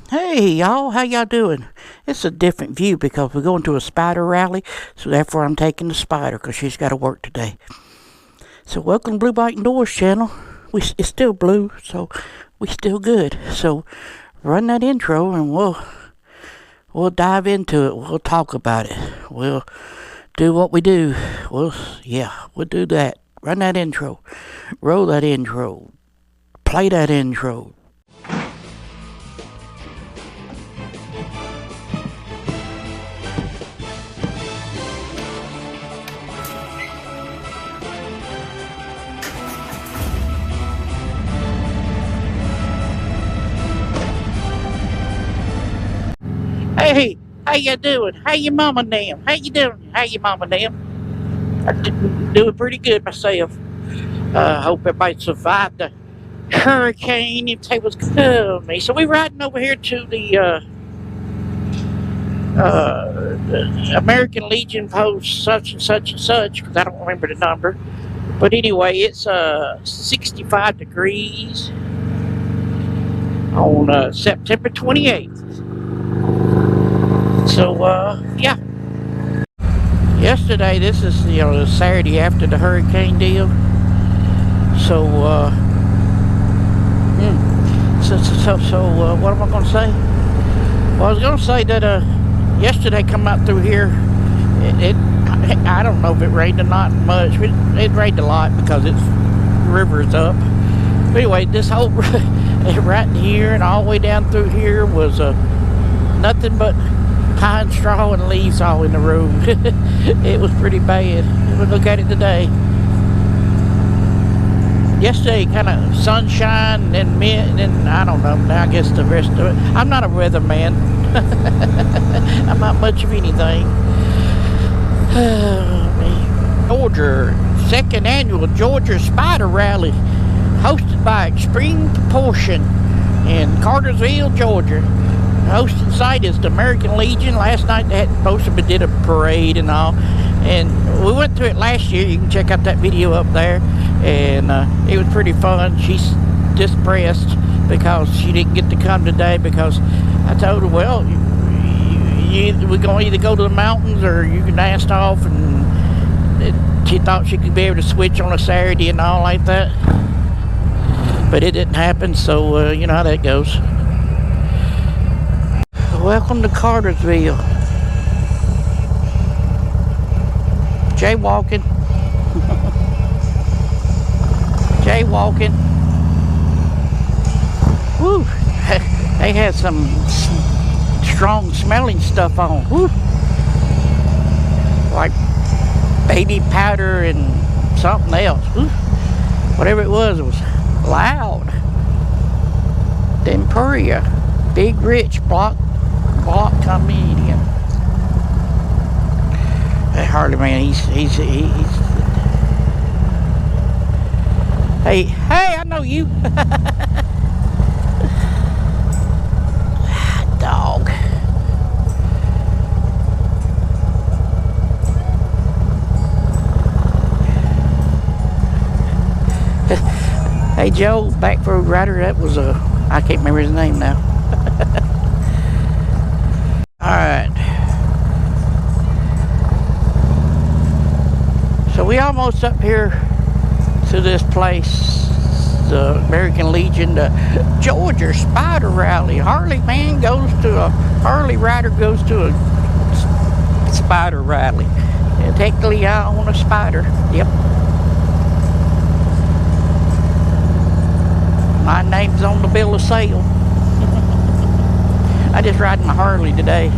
Hey y'all, how y'all doing? It's a different view because we're going to a Spyder rally, so therefore I'm taking the Spyder because she's got to work today. So welcome to Blue Biting Doors channel. It's still blue, so we still good. So run that intro and we'll dive into it. We'll talk about it. We'll do what we do. We'll do that. Run that intro. Roll that intro. Play that intro. Hey, how you doing? How your mama and them? How you doing? How your mama and them? I'm doing pretty good myself. Hope everybody survived the hurricane if they was me. So we're riding over here to the American Legion post such and such and such, because I don't remember the number. But anyway, it's 65 degrees on September 28th. So, yeah. Yesterday, this is, the Saturday after the hurricane deal. So, what am I going to say? Well, I was going to say that, yesterday come out through here, I don't know if it rained or not much. It rained a lot because the river is up. But anyway, this whole, right in here and all the way down through here was, nothing but pine straw and leaves all in the road. It was pretty bad. But look at it today. Yesterday, kind of sunshine and then I don't know. Now I guess the rest of it. I'm not a weatherman. I'm not much of anything. Georgia, second annual Georgia Spyder Rally, hosted by Extreme Propulsion in Cartersville, Georgia. Hosting site is the American Legion. Last night they had most of it did a parade and all, and we went through it last year. You can check out that video up there, and it was pretty fun. She's depressed because she didn't get to come today because I told her, well, we're going to either go to the mountains or you can ask off, and she thought she could be able to switch on a Saturday and all like that, but it didn't happen. So you know how that goes. Welcome to Cartersville. Jaywalking. Jaywalking. Woo. They had some strong smelling stuff on. Woo. Like baby powder and something else. Woo. Whatever it was loud. Temperia. Big Rich block comedian. Hey, Harley man, he's hey, I know you. Dog. Hey Joe, Backroad Rider, that was I can't remember his name now. Alright. So we almost up here to this place, the American Legion, the Georgia Spyder Rally. Harley Rider goes to a Spyder Rally. And technically I own a Spyder. Yep. My name's on the bill of sale. I just ride my Harley today.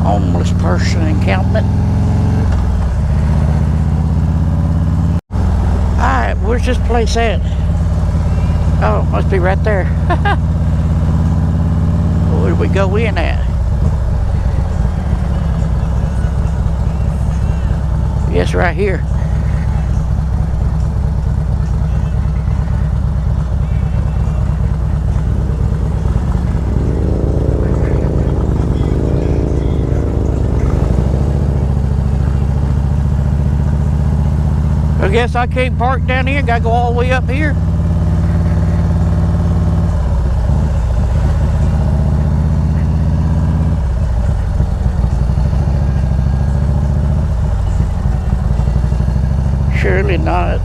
Homeless person encampment. Alright, where's this place at? Oh, must be right there. Where do we go in at? Yes, right here. guess I can't park down here. Gotta go all the way up here. Surely not.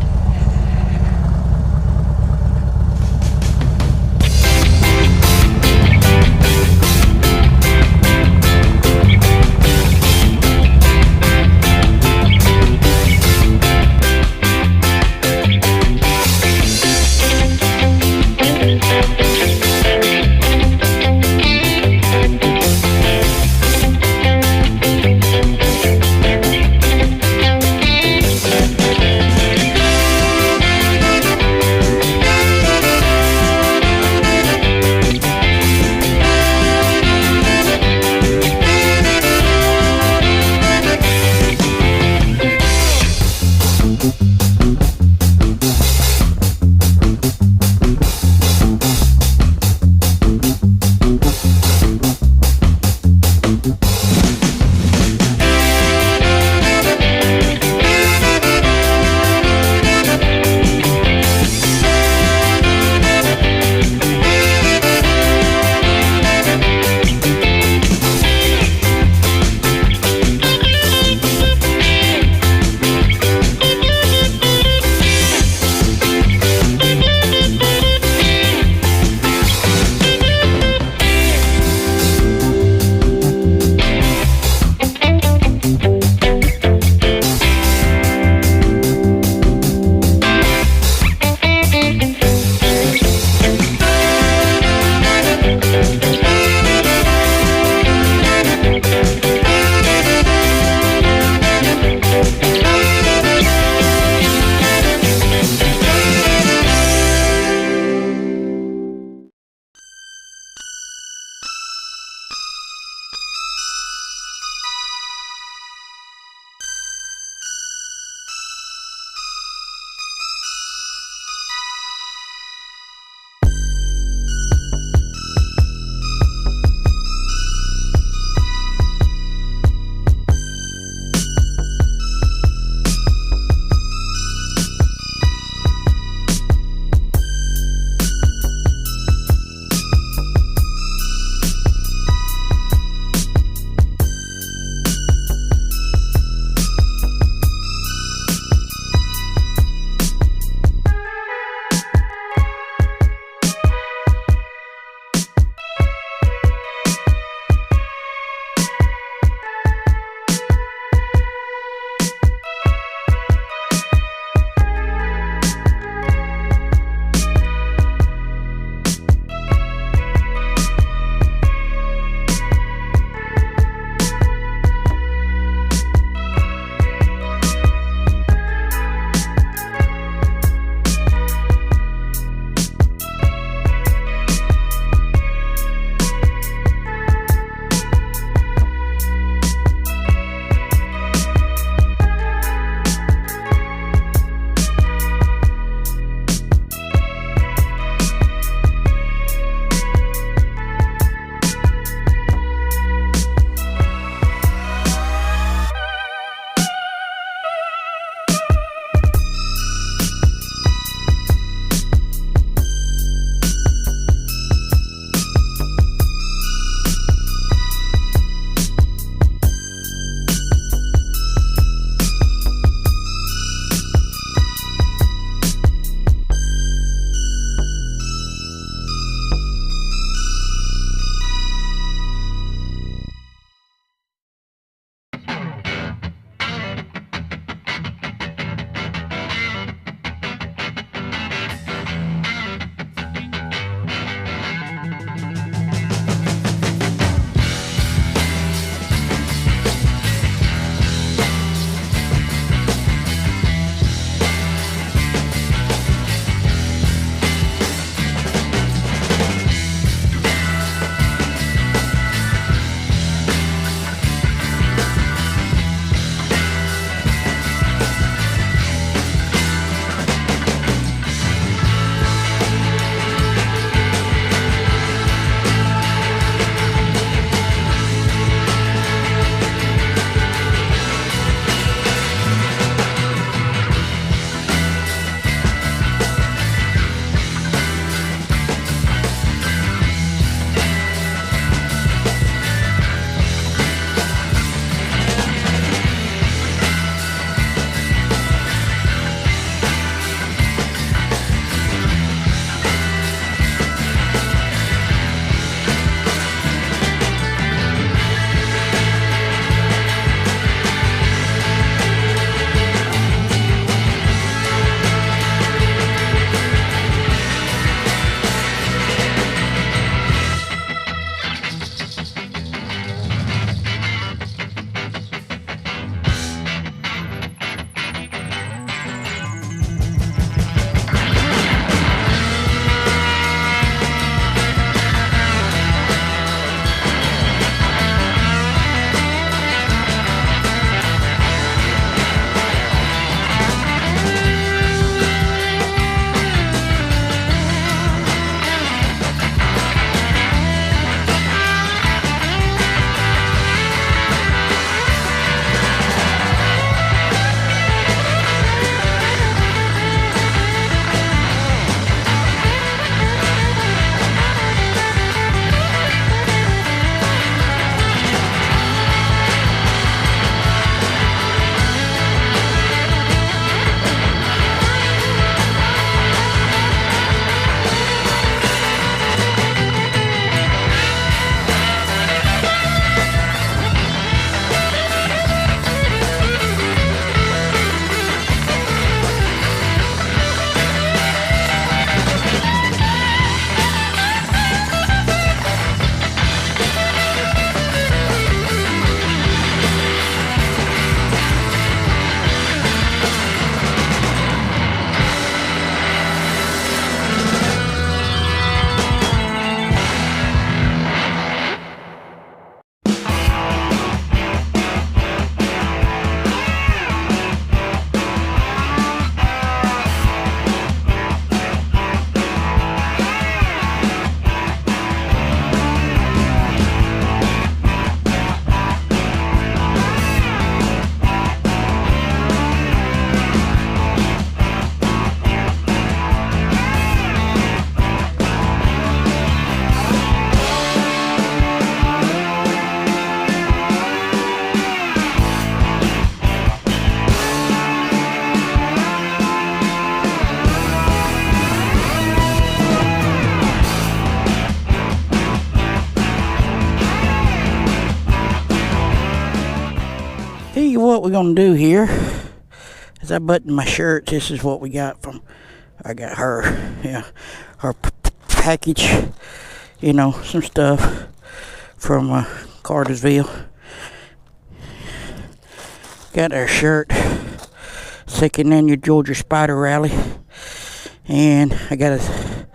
Tell you what we're gonna do here. As I button my shirt, this is what we got from. I got her, yeah, her package. You know, some stuff from Cartersville. Got our shirt, second annual Georgia Spyder Rally, and I got a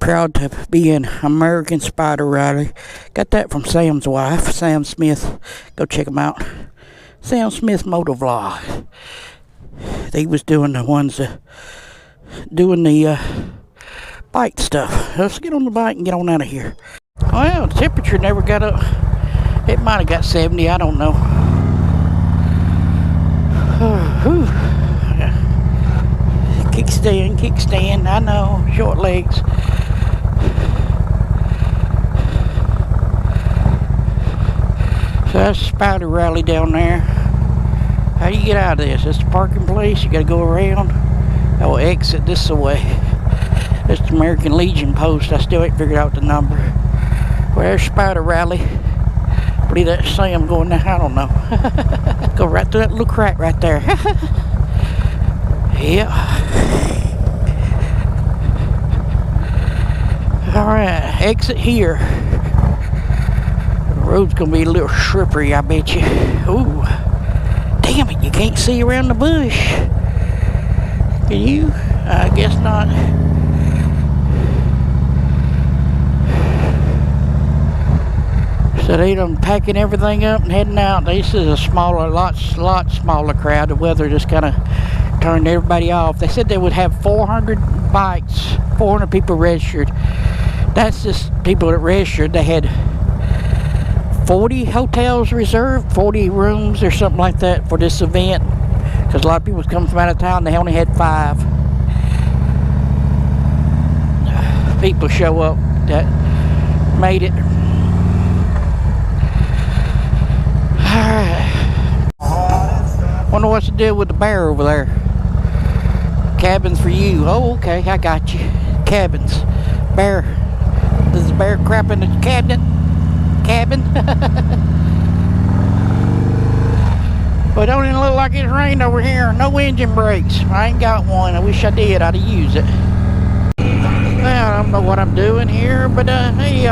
proud to be an American Spyder Rally. Got that from Sam's wife, Sam Smith. Go check him out. Sam Smith Motor Vlog. They was doing the ones doing the bike stuff. Let's get on the bike and get on out of here. Well, the temperature never got up. It might have got 70, I don't know. Kickstand, I know, short legs. So that's the Spyder Rally down there. How do you get out of this? It's the parking place, you gotta go around. I will exit this way. It's the American Legion post. I still ain't figured out the number. Well, there's Spyder Rally. I believe that's Sam going there. I don't know. Go right through that little crack right there. Yeah. Alright, exit here. The road's gonna be a little slippery, I bet you. Ooh. Damn it, you can't see around the bush. Can you? I guess not. So they done packing everything up and heading out. This is a smaller, lot smaller crowd. The weather just kind of turned everybody off. They said they would have 400 bikes, 400 people registered. That's just people that registered. They had 40 hotels reserved, 40 rooms or something like that for this event. Because a lot of people was coming from out of town. They only had 5 people show up that made it. Alright. Wonder what's the deal with the bear over there. Cabins for you. Oh, okay, I got you. Cabins. Bear. Does the bear crap in the cabinet? Cabin? But don't even look like it's rained over here. No engine brakes. I ain't got one. I wish I did. I'd have used it. Well, I don't know what I'm doing here, but hey,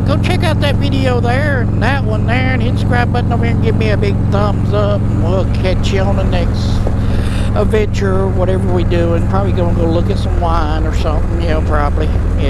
go check out that video there and that one there, and hit the subscribe button over here and give me a big thumbs up, and we'll catch you on the next adventure or whatever we do. And probably gonna go look at some wine or something, probably. Yep.